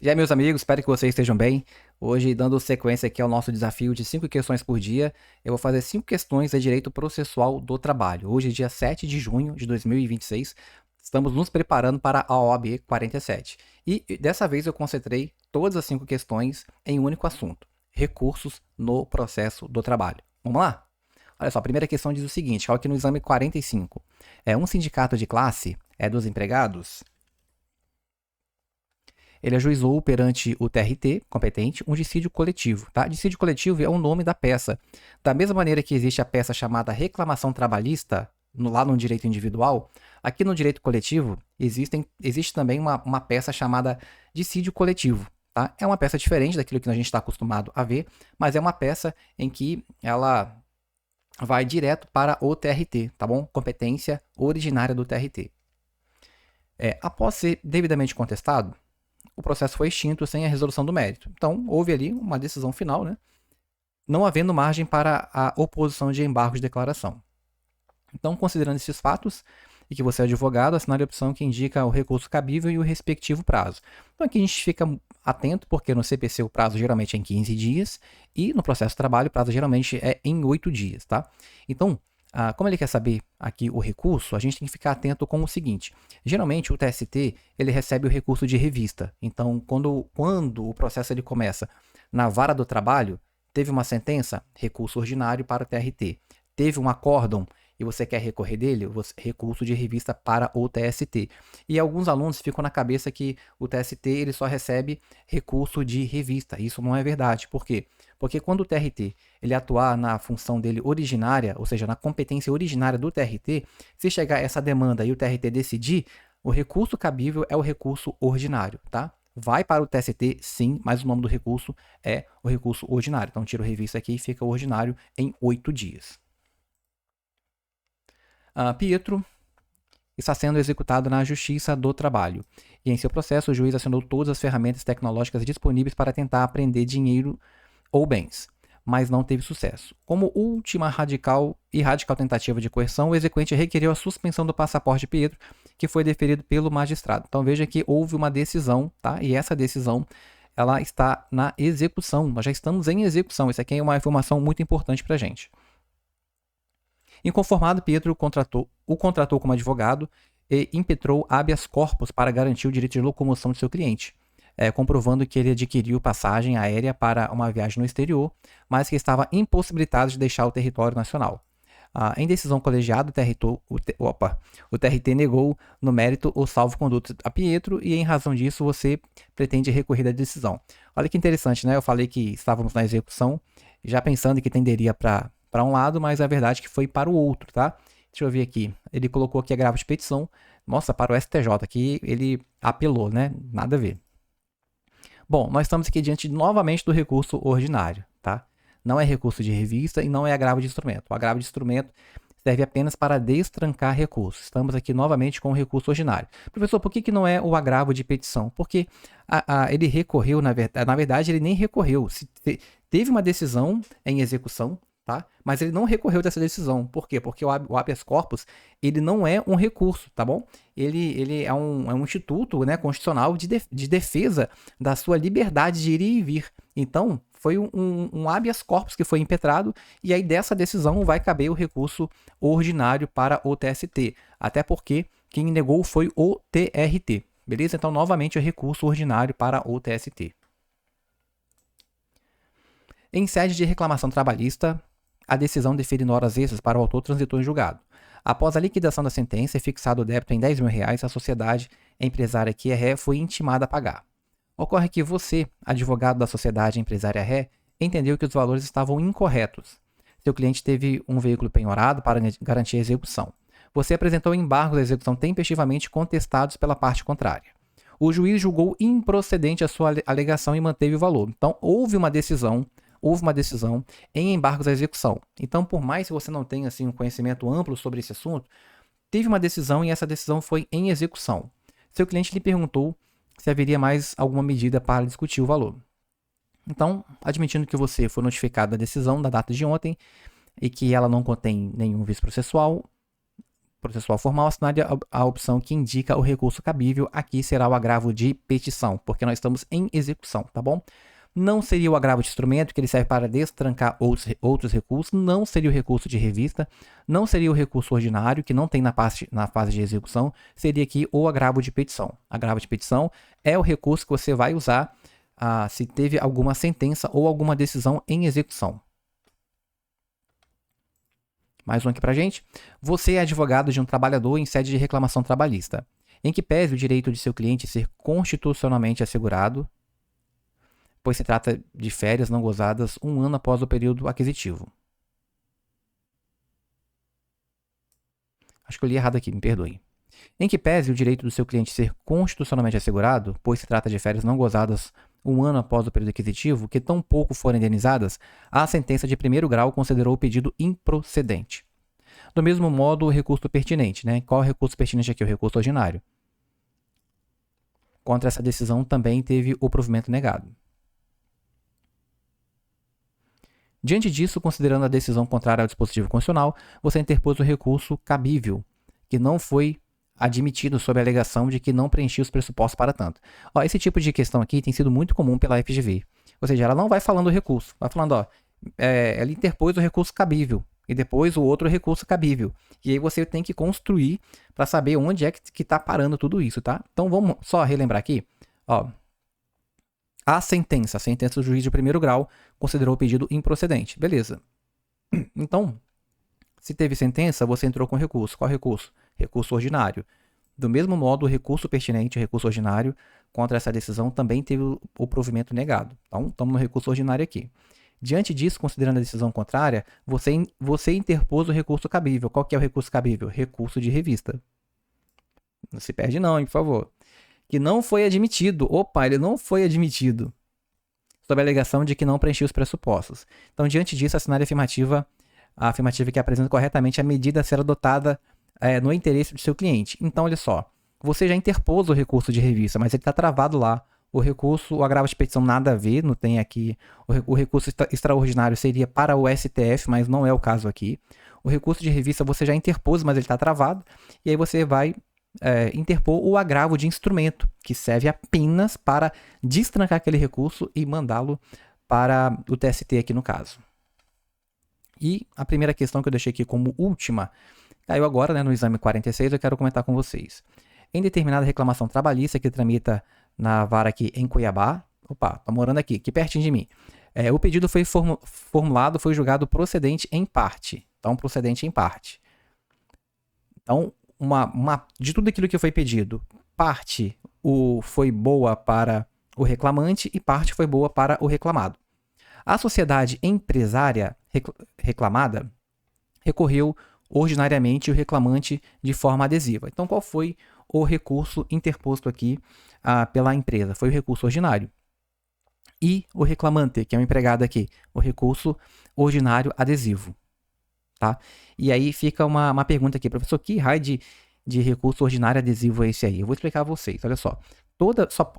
E aí, meus amigos, espero que vocês estejam bem. Hoje, dando sequência aqui ao nosso desafio de 5 questões por dia, eu vou fazer 5 questões de direito processual do trabalho. Hoje, dia 7 de junho de 2026, estamos nos preparando para a OAB 47. E dessa vez eu concentrei todas as 5 questões em um único assunto: recursos no processo do trabalho. Vamos lá? Olha só, a primeira questão diz o seguinte, aqui no exame 45. Um sindicato de classe dos empregados. Ele ajuizou perante o TRT competente um dissídio coletivo. Tá? Dissídio coletivo é o nome da peça. Da mesma maneira que existe a peça chamada reclamação trabalhista, lá no direito individual, aqui no direito coletivo existe também uma peça chamada dissídio coletivo. Tá? É uma peça diferente daquilo que a gente está acostumado a ver, mas é uma peça em que ela vai direto para o TRT, tá bom? Competência originária do TRT. Após ser devidamente contestado, o processo foi extinto sem a resolução do mérito. Então, houve ali uma decisão final, né? Não havendo margem para a oposição de embargo de declaração. Então, considerando esses fatos, e que você é advogado, assinale a opção que indica o recurso cabível e o respectivo prazo. Então, aqui a gente fica atento, porque no CPC o prazo geralmente é em 15 dias, e no processo de trabalho o prazo geralmente é em 8 dias, tá? Então, como ele quer saber aqui o recurso, a gente tem que ficar atento com o seguinte. Geralmente o TST ele recebe o recurso de revista. Então, quando o processo ele começa na vara do trabalho, teve uma sentença, recurso ordinário para o TRT. Teve um acórdão e você quer recorrer dele, recurso de revista para o TST. E alguns alunos ficam na cabeça que o TST ele só recebe recurso de revista. Isso não é verdade. Por quê? Porque quando o TRT ele atuar na função dele originária, ou seja, na competência originária do TRT, se chegar essa demanda e o TRT decidir, o recurso cabível é o recurso ordinário, tá? Vai para o TST, sim, mas o nome do recurso é o recurso ordinário. Então, tira o revista aqui e fica o ordinário em 8 dias. Pietro está sendo executado na Justiça do Trabalho. E em seu processo, o juiz acionou todas as ferramentas tecnológicas disponíveis para tentar apreender dinheiro ou bens, mas não teve sucesso. Como última radical tentativa de coerção, o exequente requeriu a suspensão do passaporte de Pietro, que foi deferido pelo magistrado. Então veja que houve uma decisão, tá? E essa decisão ela está na execução. Nós já estamos em execução. Isso aqui é uma informação muito importante para a gente. Inconformado, Pietro o contratou como advogado e impetrou habeas corpus para garantir o direito de locomoção de seu cliente, comprovando que ele adquiriu passagem aérea para uma viagem no exterior, mas que estava impossibilitado de deixar o território nacional. Em decisão colegiada, o TRT negou no mérito o salvo-conduto a Pietro e, em razão disso, você pretende recorrer da decisão. Olha que interessante, né? Eu falei que estávamos na execução, já pensando que tenderia para um lado, mas a verdade é que foi para o outro, tá? Deixa eu ver aqui. Ele colocou aqui agravo de petição. Nossa, para o STJ, aqui ele apelou, né? Nada a ver. Bom, nós estamos aqui diante novamente do recurso ordinário, tá? Não é recurso de revista e não é agravo de instrumento. O agravo de instrumento serve apenas para destrancar recursos. Estamos aqui novamente com o recurso ordinário. Professor, por que não é o agravo de petição? Porque ele recorreu, na verdade, ele nem recorreu. Teve uma decisão em execução, tá? Mas ele não recorreu dessa decisão. Por quê? Porque o habeas corpus, ele não é um recurso, tá bom? Ele é um instituto, né, constitucional de defesa da sua liberdade de ir e vir. Então, foi um habeas corpus que foi impetrado e aí dessa decisão vai caber o recurso ordinário para o TST. Até porque quem negou foi o TRT. Beleza? Então, novamente, o recurso ordinário para o TST. Em sede de reclamação trabalhista, a decisão defere horas extras para o autor transitor em julgado. Após a liquidação da sentença e fixado o débito em R$10 mil, a sociedade empresária que é ré foi intimada a pagar. Ocorre que você, advogado da sociedade empresária ré, entendeu que os valores estavam incorretos. Seu cliente teve um veículo penhorado para garantir a execução. Você apresentou embargos da execução tempestivamente contestados pela parte contrária. O juiz julgou improcedente a sua alegação e manteve o valor. Então, houve uma decisão em embargos à execução. Então, por mais que você não tenha assim, um conhecimento amplo sobre esse assunto, teve uma decisão e essa decisão foi em execução. Seu cliente lhe perguntou se haveria mais alguma medida para discutir o valor. Então, admitindo que você foi notificado da decisão da data de ontem e que ela não contém nenhum vício processual, processual formal, assinale a opção que indica o recurso cabível. Aqui será o agravo de petição, porque nós estamos em execução, tá bom? Não seria o agravo de instrumento, que ele serve para destrancar outros recursos, não seria o recurso de revista, não seria o recurso ordinário, que não tem na fase de execução, seria aqui o agravo de petição. Agravo de petição é o recurso que você vai usar se teve alguma sentença ou alguma decisão em execução. Mais um aqui pra gente. Você é advogado de um trabalhador em sede de reclamação trabalhista, em que pese o direito de seu cliente ser constitucionalmente assegurado, pois se trata de férias não gozadas 1 ano após o período aquisitivo. Acho que eu li errado aqui, me perdoe. Em que pese o direito do seu cliente ser constitucionalmente assegurado, pois se trata de férias não gozadas 1 ano após o período aquisitivo, que tão pouco forem indenizadas, a sentença de primeiro grau considerou o pedido improcedente. Do mesmo modo, o recurso pertinente, né? Qual é o recurso pertinente aqui? O recurso ordinário. Contra essa decisão também teve o provimento negado. Diante disso, considerando a decisão contrária ao dispositivo constitucional, você interpôs o recurso cabível, que não foi admitido sob a alegação de que não preenchia os pressupostos para tanto. Esse tipo de questão aqui tem sido muito comum pela FGV. Ou seja, ela não vai falando o recurso, vai falando, ela interpôs o recurso cabível e depois o outro recurso cabível. E aí você tem que construir para saber onde é que está parando tudo isso, tá? Então vamos só relembrar aqui, a sentença do juiz de primeiro grau considerou o pedido improcedente. Beleza. Então, se teve sentença, você entrou com recurso. Qual recurso? Recurso ordinário. Do mesmo modo, o recurso pertinente, o recurso ordinário, contra essa decisão também teve o provimento negado. Então, estamos no recurso ordinário aqui. Diante disso, considerando a decisão contrária, você interpôs o recurso cabível. Qual que é o recurso cabível? Recurso de revista. Não se perde não, hein, por favor. Que não foi admitido. Ele não foi admitido. Sob a alegação de que não preenchia os pressupostos. Então, diante disso, assinale a afirmativa que apresenta corretamente a medida a ser adotada no interesse do seu cliente. Então, olha só. Você já interpôs o recurso de revista, mas ele está travado lá. O agravo de petição nada a ver, não tem aqui. O recurso extraordinário seria para o STF, mas não é o caso aqui. O recurso de revista você já interpôs, mas ele está travado. E aí você vai interpor o agravo de instrumento, que serve apenas para destrancar aquele recurso e mandá-lo para o TST aqui no caso. E a primeira questão que eu deixei aqui como última, caiu agora, né, no exame 46, eu quero comentar com vocês. Em determinada reclamação trabalhista que tramita na vara aqui em Cuiabá, tá morando aqui pertinho de mim, o pedido foi formulado, foi julgado procedente em parte. Então, procedente em parte. Então, de tudo aquilo que foi pedido, parte foi boa para o reclamante e parte foi boa para o reclamado. A sociedade empresária reclamada recorreu ordinariamente o reclamante de forma adesiva. Então, qual foi o recurso interposto aqui pela empresa? Foi o recurso ordinário. E o reclamante, que é o empregado aqui, o recurso ordinário adesivo. Tá? E aí fica uma pergunta aqui, professor, que raio de recurso ordinário adesivo é esse aí? Eu vou explicar a vocês, olha só.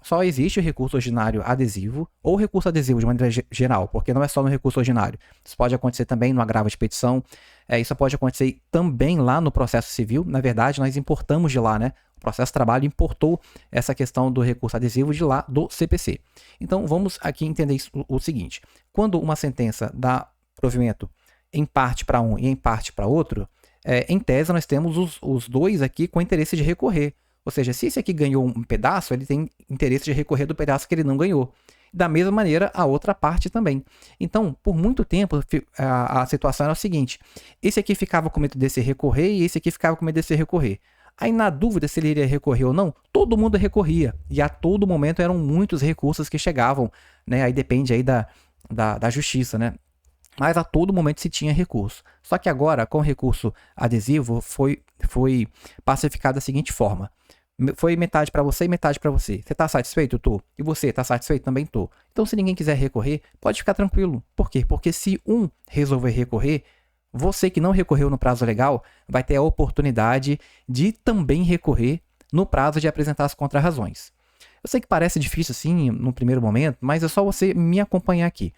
Só existe o recurso ordinário adesivo ou recurso adesivo de maneira geral, porque não é só no recurso ordinário. Isso pode acontecer também no agravo de petição, isso pode acontecer também lá no processo civil. Na verdade, nós importamos de lá, né? O processo de trabalho importou essa questão do recurso adesivo de lá do CPC. Então, vamos aqui entender o seguinte. Quando uma sentença dá provimento em parte para um e em parte para outro, em tese nós temos os dois aqui com interesse de recorrer. Ou seja, se esse aqui ganhou um pedaço, ele tem interesse de recorrer do pedaço que ele não ganhou. Da mesma maneira, a outra parte também. Então, por muito tempo, a situação era a seguinte. Esse aqui ficava com medo desse recorrer e esse aqui ficava com medo desse recorrer. Aí, na dúvida se ele iria recorrer ou não, todo mundo recorria. E a todo momento eram muitos recursos que chegavam, né? Aí depende aí da justiça, né? Mas a todo momento se tinha recurso. Só que agora, com o recurso adesivo, foi pacificado da seguinte forma. Foi metade para você e metade para você. Você está satisfeito? Eu tô. E você está satisfeito? Também tô. Então, se ninguém quiser recorrer, pode ficar tranquilo. Por quê? Porque se um resolver recorrer, você que não recorreu no prazo legal, vai ter a oportunidade de também recorrer no prazo de apresentar as contrarrazões. Eu sei que parece difícil assim no primeiro momento, mas é só você me acompanhar aqui.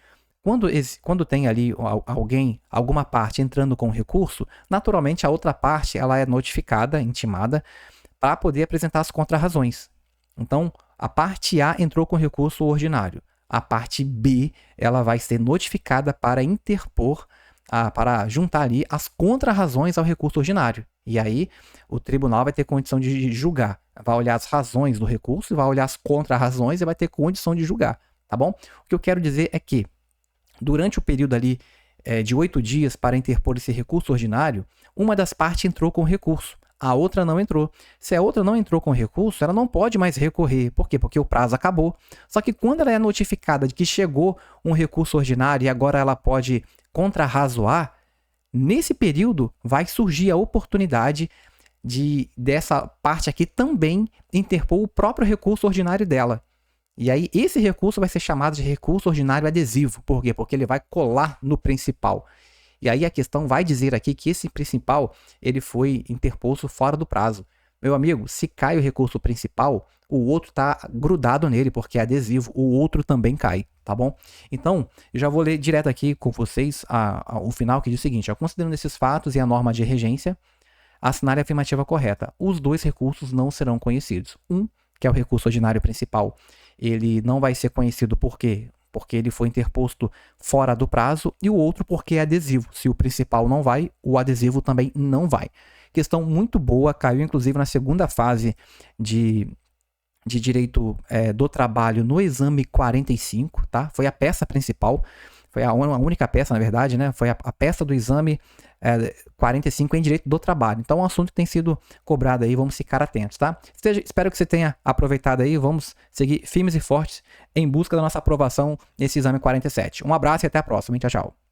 Quando tem ali alguém, alguma parte entrando com recurso, naturalmente a outra parte ela é notificada, intimada, para poder apresentar as contrarrazões. Então, a parte A entrou com recurso ordinário. A parte B ela vai ser notificada para interpor, para juntar ali as contrarrazões ao recurso ordinário. E aí, o tribunal vai ter condição de julgar. Vai olhar as razões do recurso, vai olhar as contrarrazões e vai ter condição de julgar, tá bom? O que eu quero dizer é que, durante o período ali de 8 dias para interpor esse recurso ordinário, uma das partes entrou com recurso, a outra não entrou. Se a outra não entrou com recurso, ela não pode mais recorrer. Por quê? Porque o prazo acabou. Só que quando ela é notificada de que chegou um recurso ordinário e agora ela pode contrarrazoar, nesse período vai surgir a oportunidade dessa parte aqui também interpor o próprio recurso ordinário dela. E aí esse recurso vai ser chamado de recurso ordinário adesivo. Por quê? Porque ele vai colar no principal. E aí a questão vai dizer aqui que esse principal ele foi interposto fora do prazo. Meu amigo, se cai o recurso principal, o outro está grudado nele, porque é adesivo, o outro também cai, tá bom? Então, eu já vou ler direto aqui com vocês o final que diz o seguinte: considerando esses fatos e a norma de regência, assinar a afirmativa correta. Os dois recursos não serão conhecidos. Que é o recurso ordinário principal, ele não vai ser conhecido por quê? Porque ele foi interposto fora do prazo, e o outro porque é adesivo. Se o principal não vai, o adesivo também não vai. Questão muito boa, caiu inclusive na segunda fase de direito do trabalho no exame 45, tá? Foi a peça principal, foi a única peça, na verdade, né? Foi a peça do exame 45 em direito do trabalho. Então, é um assunto que tem sido cobrado aí, vamos ficar atentos, tá? Espero que você tenha aproveitado aí, vamos seguir firmes e fortes em busca da nossa aprovação nesse exame 47. Um abraço e até a próxima, hein? Tchau, tchau.